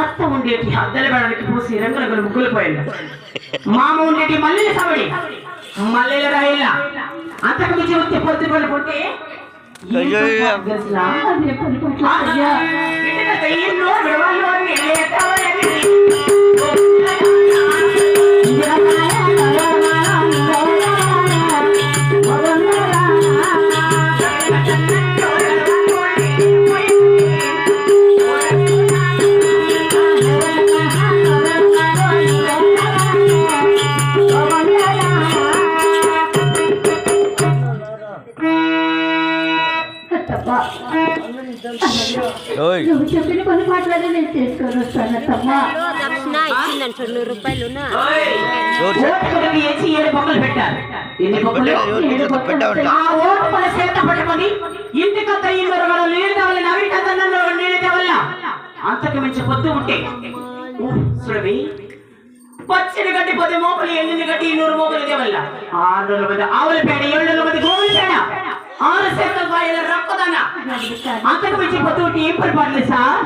అత్త ఉండేటి అద్దెల బెడలకి పూసి రంగుల ముగ్గులు పోయింది. మామ ఉండేటి మల్లెల సవడి మల్లెల రాయిలా అంతకు మించి వచ్చి పొద్దు పడిపోతే నువ్వు చెప్పిన పని మాట్లాడి నేను చేసుకొని వస్తాను తమ్మా. రూపాయలు అంతకు మించి పొద్దు ఉంటే సురభి పచ్చడి గడ్డి 10 మోపలు 8 గడ్డి 200 మోపలు దేవల్ల 600 మంది ఆవుల పేడ 700 మంది గోవుల పేడ 6 శాతం బాయిల రక్తదాన అంతకు మించి పొద్దు ఉంటే ఏం పరిపాలన సార్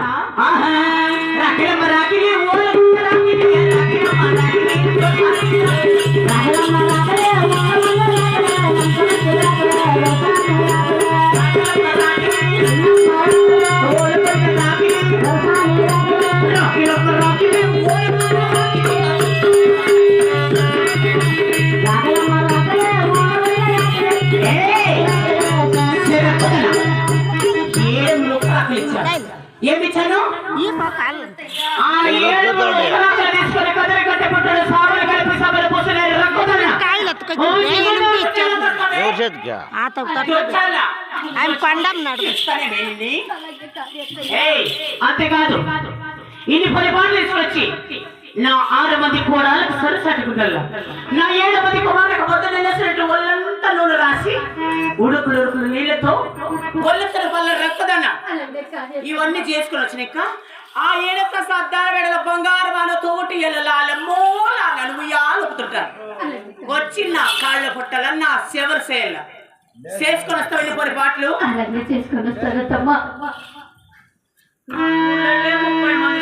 రాకిలమ్మ రాకిలి ఓలమ్మ రాకిలి రాకిలమ్మ రాకిలి రాకిలమ్మ ఏమిచ్చాను అంతేకాదు ఇన్ని 10 బాటలు తీసుకొచ్చి నా 6 మంది కోడలకు సరసాటుకుంటల్లా నా 7 మంది కుమారులకు పొద్దున్నేసినట్టు ఒళ్ళంతా నూనె రాసి ఉడుకులు నీళ్ళతో ఒళ్ళెత్తల వల్ల రక్తదన్న ఇవన్నీ చేసుకుని వచ్చినాక ఆ 7 సద్దాల వేడల బంగారు వాన తోటి ఎల్లలాలమ్మోలాలను ఉయ్యాలుపుతుంటారు వచ్చి నా కాళ్ళ పుట్టల నా శివరి సేల చేసుకొని వస్తావు 10 బాటలు చేసుకొని వస్తాను తమ్మా. 30 మంది